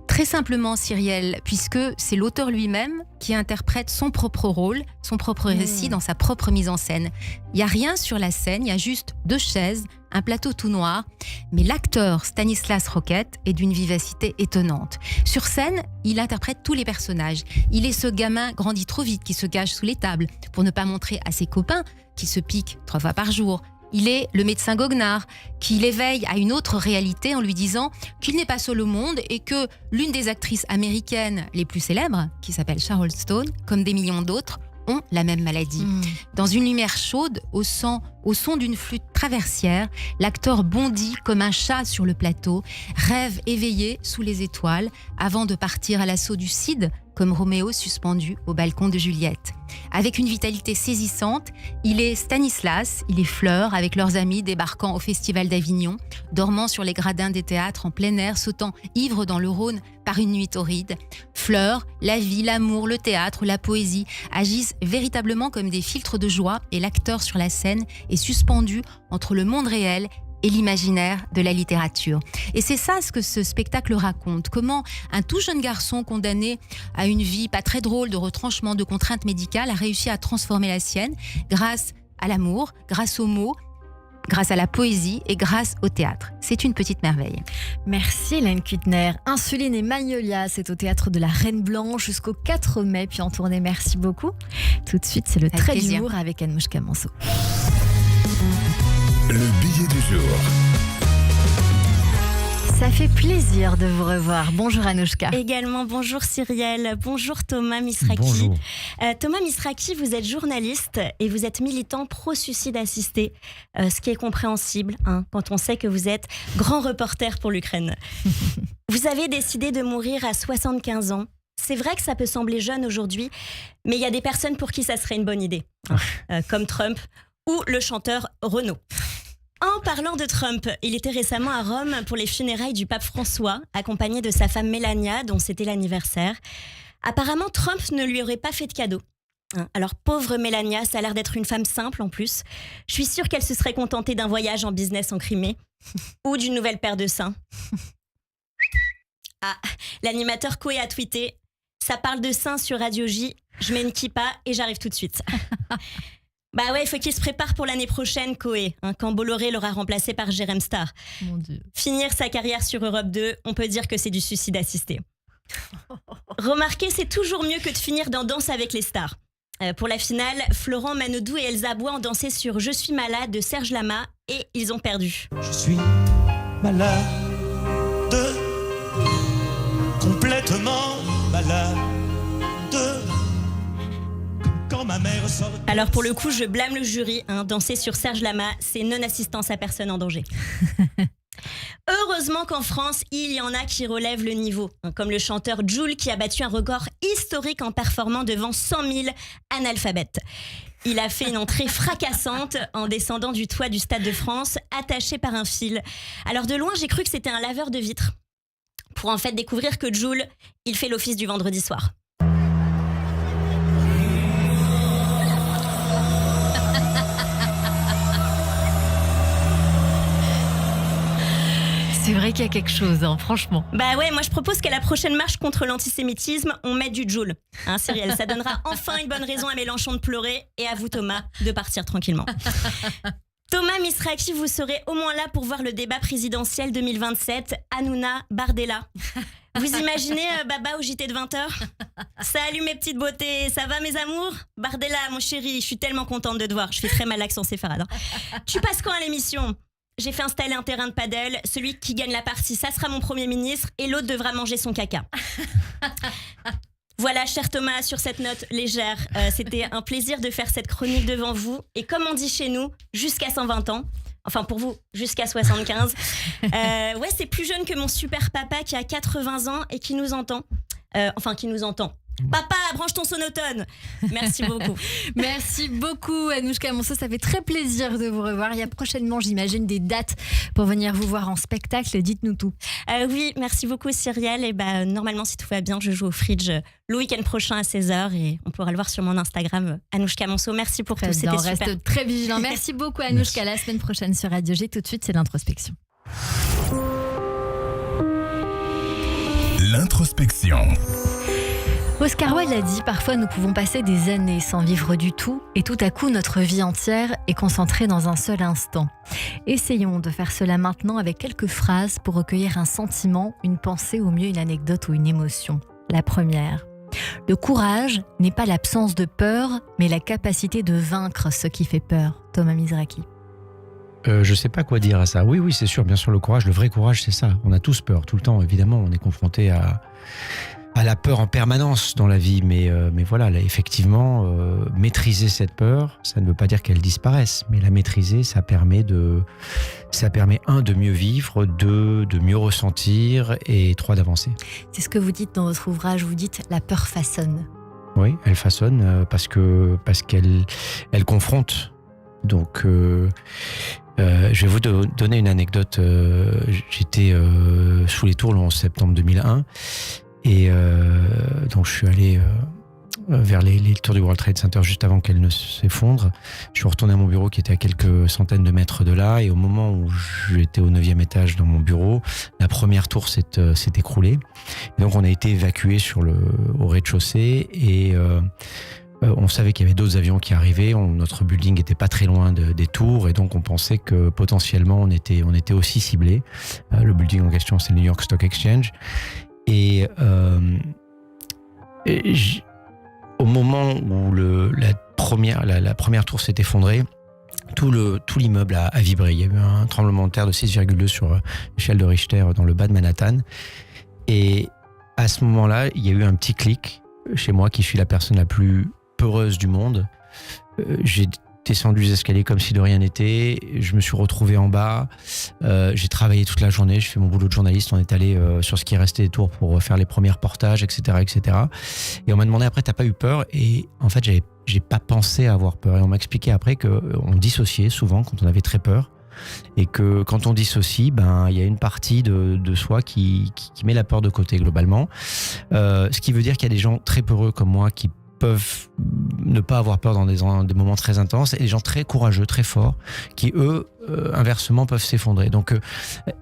Très simplement, Cyrielle, puisque c'est l'auteur lui-même qui interprète son propre rôle, son propre récit dans sa propre mise en scène. Il n'y a rien sur la scène, il y a juste 2 chaises, un plateau tout noir, mais l'acteur Stanislas Roquette est d'une vivacité étonnante. Sur scène, il interprète tous les personnages. Il est ce gamin grandi trop vite qui se cache sous les tables pour ne pas montrer à ses copains qu'il se pique 3 fois par jour. Il est le médecin goguenard qui l'éveille à une autre réalité en lui disant qu'il n'est pas seul au monde et que l'une des actrices américaines les plus célèbres, qui s'appelle Sharon Stone, comme des millions d'autres, ont la même maladie. Dans une lumière chaude, au son d'une flûte traversière, l'acteur bondit comme un chat sur le plateau, rêve éveillé sous les étoiles avant de partir à l'assaut du Cid, comme Roméo suspendu au balcon de Juliette. Avec une vitalité saisissante, il est Stanislas, il est Fleur, avec leurs amis débarquant au Festival d'Avignon, dormant sur les gradins des théâtres en plein air, sautant ivre dans le Rhône par une nuit torride. Fleur, la vie, l'amour, le théâtre, la poésie agissent véritablement comme des filtres de joie et l'acteur sur la scène est suspendu entre le monde réel et l'imaginaire de la littérature. Et c'est ça ce que ce spectacle raconte. Comment un tout jeune garçon condamné à une vie pas très drôle de retranchement, de contraintes médicales a réussi à transformer la sienne grâce à l'amour, grâce aux mots, grâce à la poésie et grâce au théâtre. C'est une petite merveille. Merci Hélène Kuttner. Insuline et Magnolia, c'est au théâtre de la Reine Blanche jusqu'au 4 mai, puis en tournée. Merci beaucoup. Tout de suite, c'est le trait d'humour avec Anouchka Manso. Le billet du jour. Ça fait plaisir de vous revoir. Bonjour Anouchka. Également, bonjour Cyrielle, bonjour Thomas Misraki. Bonjour. Thomas Misraki, vous êtes journaliste et vous êtes militant pro-suicide assisté, ce qui est compréhensible quand on sait que vous êtes grand reporter pour l'Ukraine. Vous avez décidé de mourir à 75 ans. C'est vrai que ça peut sembler jeune aujourd'hui, mais il y a des personnes pour qui ça serait une bonne idée, comme Trump ou le chanteur Renaud. En parlant de Trump, il était récemment à Rome pour les funérailles du pape François, accompagné de sa femme Melania, dont c'était l'anniversaire. Apparemment, Trump ne lui aurait pas fait de cadeau. Alors, pauvre Melania, ça a l'air d'être une femme simple en plus. Je suis sûre qu'elle se serait contentée d'un voyage en business en Crimée ou d'une nouvelle paire de seins. Ah, l'animateur Koé a tweeté « Ça parle de seins sur Radio J, je mets une kippa et j'arrive tout de suite. » Bah ouais, il faut qu'il se prépare pour l'année prochaine, Koé, quand Bolloré l'aura remplacé par Jérém Star. Mon Dieu. Finir sa carrière sur Europe 2, on peut dire que c'est du suicide assisté. Remarquez, c'est toujours mieux que de finir dans Danse avec les stars. Pour la finale, Florent Manodou et Elsa Bois ont dansé sur Je suis malade de Serge Lama et ils ont perdu. Je suis malade, complètement malade. Quand ma mère sort... Alors pour le coup, je blâme le jury. Danser sur Serge Lama, c'est non-assistance à personne en danger. Heureusement qu'en France, il y en a qui relèvent le niveau, comme le chanteur Jul qui a battu un record historique en performant devant 100 000 analphabètes. Il a fait une entrée fracassante en descendant du toit du Stade de France, attaché par un fil. Alors de loin, j'ai cru que c'était un laveur de vitres. Pour en fait découvrir que Jul, il fait l'office du vendredi soir. C'est vrai qu'il y a quelque chose, franchement. Bah ouais, moi je propose qu'à la prochaine marche contre l'antisémitisme, on mette du Jul. Cyrielle, ça donnera enfin une bonne raison à Mélenchon de pleurer et à vous Thomas de partir tranquillement. Thomas Misraki, vous serez au moins là pour voir le débat présidentiel 2027, Hanouna Bardella. Vous imaginez Baba au JT de 20h ? Salut mes petites beautés, ça va mes amours ? Bardella, mon chéri, je suis tellement contente de te voir. Je fais très mal l'accent séfarade. Tu passes quand à l'émission ? J'ai fait installer un terrain de paddle. Celui qui gagne la partie, ça sera mon Premier ministre et l'autre devra manger son caca. Voilà, cher Thomas, sur cette note légère, c'était un plaisir de faire cette chronique devant vous. Et comme on dit chez nous, jusqu'à 120 ans. Enfin, pour vous, jusqu'à 75. Ouais, c'est plus jeune que mon super papa qui a 80 ans et qui nous entend. Qui nous entend. Papa, branche ton sonotone. Merci beaucoup. Merci beaucoup, Anouchka Monceau. Ça fait très plaisir de vous revoir. Il y a prochainement, j'imagine, des dates pour venir vous voir en spectacle. Dites-nous tout. Oui, merci beaucoup, Cyrielle. Et normalement, si tout va bien, je joue au Fridge le week-end prochain à 16h et on pourra le voir sur mon Instagram, Anouchka Monceau. Merci pour tout. C'était on super. Reste très vigilant. Merci beaucoup, Anouchka. La semaine prochaine sur Radio G. Tout de suite, c'est l'introspection. L'introspection. Oscar Wilde a dit « Parfois nous pouvons passer des années sans vivre du tout et tout à coup notre vie entière est concentrée dans un seul instant. » Essayons de faire cela maintenant avec quelques phrases pour recueillir un sentiment, une pensée, au mieux une anecdote ou une émotion. La première. Le courage n'est pas l'absence de peur, mais la capacité de vaincre ce qui fait peur. Thomas Misraki. Je sais pas quoi dire à ça. Oui, c'est sûr, bien sûr, le courage, le vrai courage, c'est ça. On a tous peur, tout le temps, évidemment. On est confronté à la peur en permanence dans la vie, mais voilà, là, effectivement, maîtriser cette peur, ça ne veut pas dire qu'elle disparaisse, mais la maîtriser, ça permet de mieux vivre, de mieux ressentir, et 3, d'avancer. C'est ce que vous dites dans votre ouvrage, vous dites « la peur façonne ». Oui, elle façonne parce qu'elle confronte. Donc, je vais vous donner une anecdote. J'étais sous les tours le 11 septembre 2001 et donc je suis allé vers les tours du World Trade Center juste avant qu'elles ne s'effondrent. Je suis retourné à mon bureau qui était à quelques centaines de mètres de là et au moment où j'étais au 9e étage dans mon bureau, la première tour s'est écroulée. Et donc on a été évacué au rez-de-chaussée et on savait qu'il y avait d'autres avions qui arrivaient. Notre building n'était pas très loin des tours et donc on pensait que potentiellement on était aussi ciblé. Le building en question, c'est le New York Stock Exchange. Et au moment où la première tour s'est effondrée, tout l'immeuble a vibré. Il y a eu un tremblement de terre de 6,2 sur l'échelle de Richter dans le bas de Manhattan. Et à ce moment-là, il y a eu un petit clic chez moi, qui suis la personne la plus peureuse du monde. J'ai descendu les escaliers comme si de rien n'était. Je me suis retrouvé en bas. J'ai travaillé toute la journée. Je fais mon boulot de journaliste. On est allé sur ce qui restait des tours pour faire les premiers reportages, etc., etc. Et on m'a demandé après, t'as pas eu peur? Et en fait, j'ai pas pensé à avoir peur. Et on m'a expliqué après qu'on dissociait souvent quand on avait très peur. Et que quand on dissocie, il y a une partie de soi qui met la peur de côté globalement. Ce qui veut dire qu'il y a des gens très peureux comme moi qui peuvent ne pas avoir peur dans des moments très intenses et des gens très courageux, très forts, qui eux, inversement, peuvent s'effondrer. Donc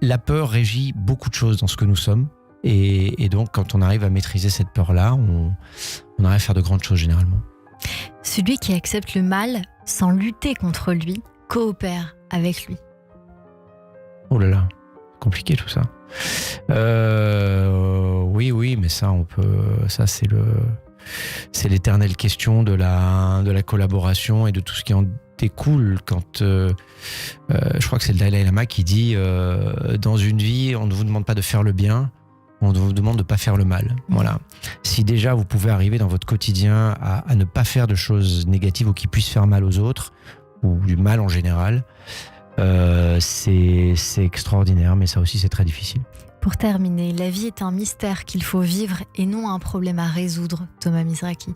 la peur régit beaucoup de choses dans ce que nous sommes. Et donc quand on arrive à maîtriser cette peur-là, on arrive à faire de grandes choses généralement. Celui qui accepte le mal sans lutter contre lui, coopère avec lui. Oh là là, compliqué tout ça. Oui, mais ça, c'est l'éternelle question de la collaboration et de tout ce qui en découle. Quand je crois que c'est le Dalai Lama qui dit dans une vie, on ne vous demande pas de faire le bien, on vous demande de ne pas faire le mal. Voilà. Si déjà vous pouvez arriver dans votre quotidien à ne pas faire de choses négatives ou qui puissent faire mal aux autres, ou du mal en général, c'est extraordinaire, mais ça aussi c'est très difficile. Pour terminer, la vie est un mystère qu'il faut vivre et non un problème à résoudre, Thomas Misraki.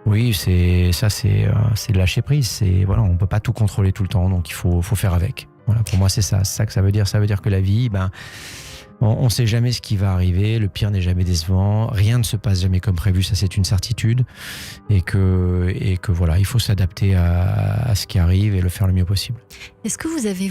Oui, c'est de lâcher prise. Voilà, on peut pas tout contrôler tout le temps, donc il faut faire avec. Voilà, pour moi, c'est ça que ça veut dire. Ça veut dire que la vie, on ne sait jamais ce qui va arriver. Le pire n'est jamais décevant. Rien ne se passe jamais comme prévu. Ça, c'est une certitude. Et que voilà, il faut s'adapter à ce qui arrive et le faire le mieux possible. Est-ce que vous avez,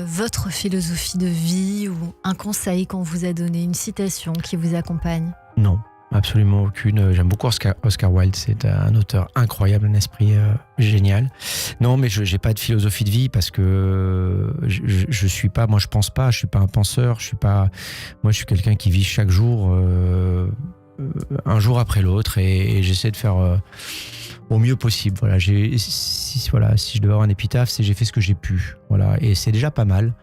votre philosophie de vie ou un conseil qu'on vous a donné, une citation qui vous accompagne ? Non. Absolument aucune. J'aime beaucoup Oscar Wilde, c'est un auteur incroyable, un esprit génial. Non, mais je n'ai pas de philosophie de vie parce que je suis pas, moi je pense pas, je suis pas un penseur, moi je suis quelqu'un qui vit chaque jour, un jour après l'autre et j'essaie de faire au mieux possible. Voilà, si je devais avoir un épitaphe, c'est j'ai fait ce que j'ai pu. Voilà, et c'est déjà pas mal.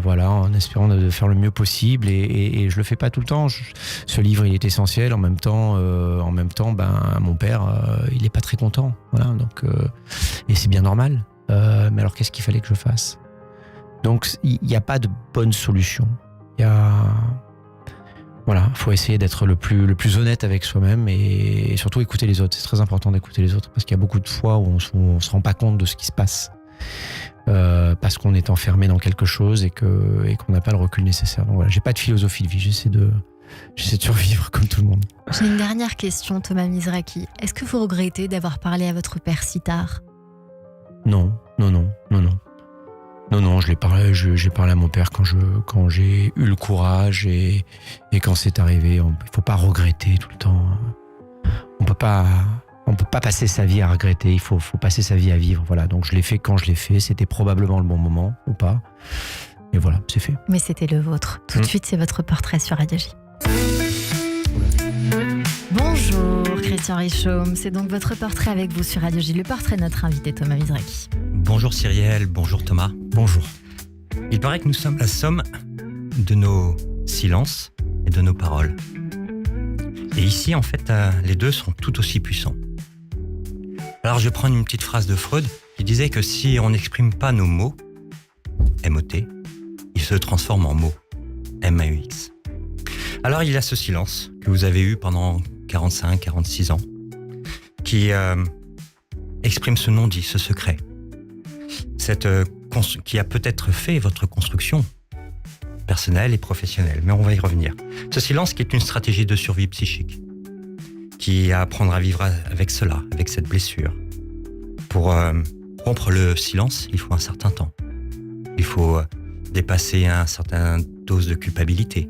Voilà, en espérant de faire le mieux possible et je le fais pas tout le temps. Ce livre, il est essentiel. En même temps, mon père, il est pas très content. Voilà, donc et c'est bien normal. Mais alors, qu'est-ce qu'il fallait que je fasse ? Donc, il n'y a pas de bonne solution. Voilà, faut essayer d'être le plus honnête avec soi-même et surtout écouter les autres. C'est très important d'écouter les autres parce qu'il y a beaucoup de fois où on se rend pas compte de ce qui se passe. Parce qu'on est enfermé dans quelque chose et qu'on n'a pas le recul nécessaire. Donc voilà, j'ai pas de philosophie de vie, j'essaie de survivre comme tout le monde. J'ai une dernière question, Thomas Misraki. Est-ce que vous regrettez d'avoir parlé à votre père si tard ? Non, j'ai parlé à mon père quand j'ai eu le courage et quand c'est arrivé. Il faut pas regretter tout le temps. On peut pas passer sa vie à regretter, il faut passer sa vie à vivre. Voilà, donc je l'ai fait quand je l'ai fait, c'était probablement le bon moment ou pas. Et voilà, c'est fait. Mais c'était le vôtre. Tout de suite, c'est votre portrait sur Radio J. Bonjour Christian Richomme, c'est donc votre portrait avec vous sur Radio J, le portrait de notre invité Thomas Misraki. Bonjour Cyrielle, bonjour Thomas. Bonjour. Il paraît que nous sommes la somme de nos silences et de nos paroles. Et ici, en fait, les deux sont tout aussi puissants. Alors, je vais prendre une petite phrase de Freud qui disait que si on n'exprime pas nos mots, M-O-T, ils se transforment en mots, M-A-U-X. Alors, il y a ce silence que vous avez eu pendant 45, 46 ans, qui exprime ce non-dit, ce secret, qui a peut-être fait votre construction personnelle et professionnelle, mais on va y revenir. Ce silence qui est une stratégie de survie psychique, qui a à apprendre à vivre avec cela, avec cette blessure. Pour rompre le silence, il faut un certain temps. Il faut dépasser un certain dose de culpabilité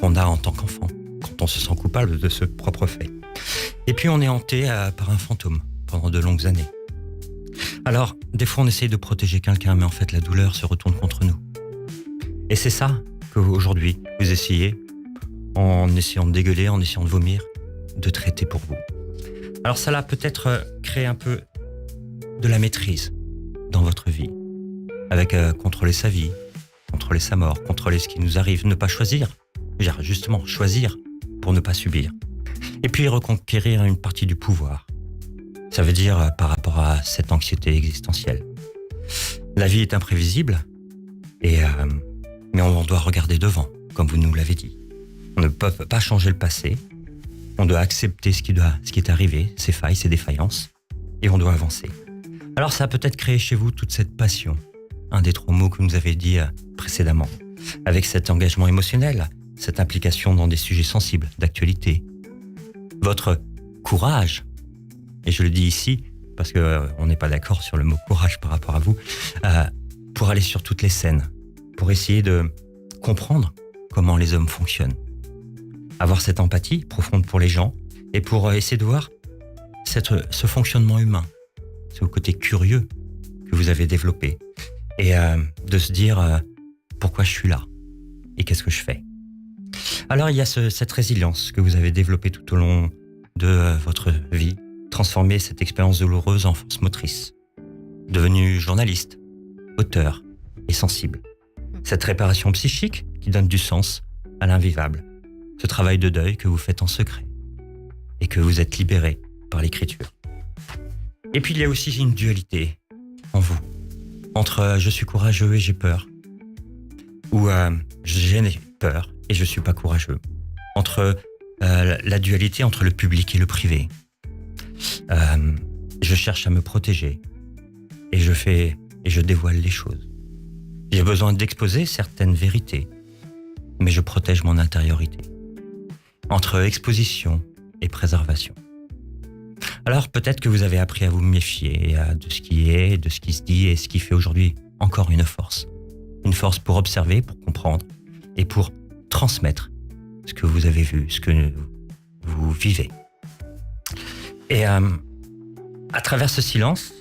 qu'on a en tant qu'enfant, quand on se sent coupable de ce propre fait. Et puis on est hanté par un fantôme pendant de longues années. Alors, des fois on essaye de protéger quelqu'un, mais en fait la douleur se retourne contre nous. Et c'est ça qu'aujourd'hui vous essayez, en essayant de dégueuler, en essayant de vomir, de traiter pour vous. Alors ça l'a peut-être créé un peu de la maîtrise dans votre vie, avec contrôler sa vie, contrôler sa mort, contrôler ce qui nous arrive, ne pas choisir, justement choisir pour ne pas subir. Et puis reconquérir une partie du pouvoir. Ça veut dire par rapport à cette anxiété existentielle. La vie est imprévisible, mais on doit regarder devant, comme vous nous l'avez dit. On ne peut pas changer le passé. On doit accepter ce qui est arrivé, ses failles, ses défaillances, et on doit avancer. Alors ça a peut-être créé chez vous toute cette passion, un des 3 mots que vous nous avez dit précédemment, avec cet engagement émotionnel, cette implication dans des sujets sensibles, d'actualité. Votre courage, et je le dis ici, parce qu'on n'est pas d'accord sur le mot courage par rapport à vous, pour aller sur toutes les scènes, pour essayer de comprendre comment les hommes fonctionnent. Avoir cette empathie profonde pour les gens et pour essayer de voir ce fonctionnement humain, ce côté curieux que vous avez développé et de se dire pourquoi je suis là et qu'est-ce que je fais. Alors il y a cette résilience que vous avez développée tout au long de votre vie, transformer cette expérience douloureuse en force motrice, devenu journaliste, auteur et sensible. Cette réparation psychique qui donne du sens à l'invivable, ce travail de deuil que vous faites en secret et que vous êtes libéré par l'écriture. Et puis il y a aussi une dualité en vous, entre je suis courageux et j'ai peur, ou j'ai peur et je suis pas courageux, entre la dualité entre le public et le privé. Je cherche à me protéger et je dévoile les choses. J'ai besoin d'exposer certaines vérités, mais je protège mon intériorité. Entre exposition et préservation. Alors peut-être que vous avez appris à vous méfier de ce qui est, de ce qui se dit et ce qui fait aujourd'hui encore une force. Une force pour observer, pour comprendre et pour transmettre ce que vous avez vu, ce que vous vivez. Et à travers ce silence,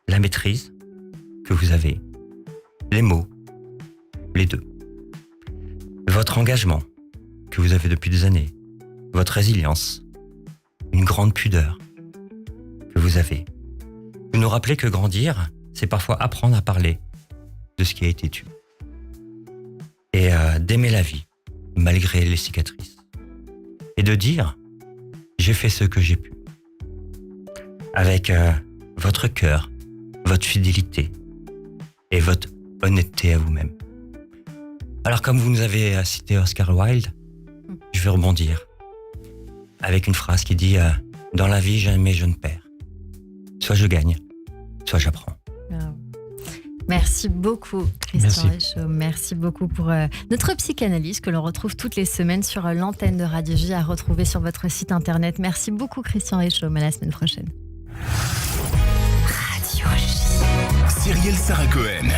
la maîtrise que vous avez, les mots, les deux, votre engagement que vous avez depuis des années, votre résilience, une grande pudeur que vous avez. Vous nous rappelez que grandir, c'est parfois apprendre à parler de ce qui a été tué. Et d'aimer la vie, malgré les cicatrices. Et de dire, j'ai fait ce que j'ai pu. Avec votre cœur, votre fidélité et votre honnêteté à vous-même. Alors comme vous nous avez cité Oscar Wilde, je vais rebondir avec une phrase qui dit dans la vie, jamais je ne perds. Soit je gagne, soit j'apprends. Merci beaucoup, Christian Réchaud. Merci beaucoup pour notre psychanalyse que l'on retrouve toutes les semaines sur l'antenne de Radio J, à retrouver sur votre site internet. Merci beaucoup, Christian Réchaud. À la semaine prochaine. Radio J. Cyrielle Sarah Cohen.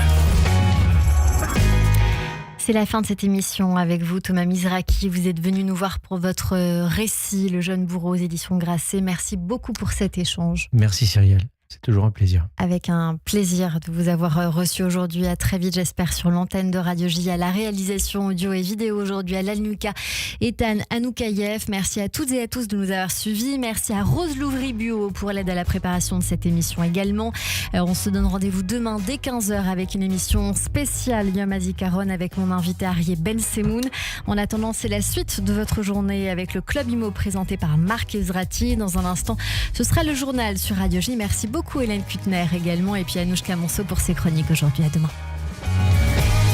C'est la fin de cette émission avec vous, Thomas Misraki. Vous êtes venu nous voir pour votre récit, Le jeune bourreau aux éditions Grasset. Merci beaucoup pour cet échange. Merci Cyrielle. C'est toujours un plaisir. Avec un plaisir de vous avoir reçu aujourd'hui. À très vite, j'espère, sur l'antenne de Radio J. À la réalisation audio et vidéo aujourd'hui, à l'Alnuka, Ethan Anoukayev. Merci à toutes et à tous de nous avoir suivis. Merci à Rose Louvry-Buot pour l'aide à la préparation de cette émission également. On se donne rendez-vous demain dès 15h avec une émission spéciale Yom HaZikaron avec mon invité Arié Ben Semoun. En attendant, c'est la suite de votre journée avec le Club Imo présenté par Marc Ezrati. Dans un instant, ce sera le journal sur Radio J. Merci beaucoup Hélène Kutner également, et puis Anouchka Monceau pour ses chroniques aujourd'hui. À demain.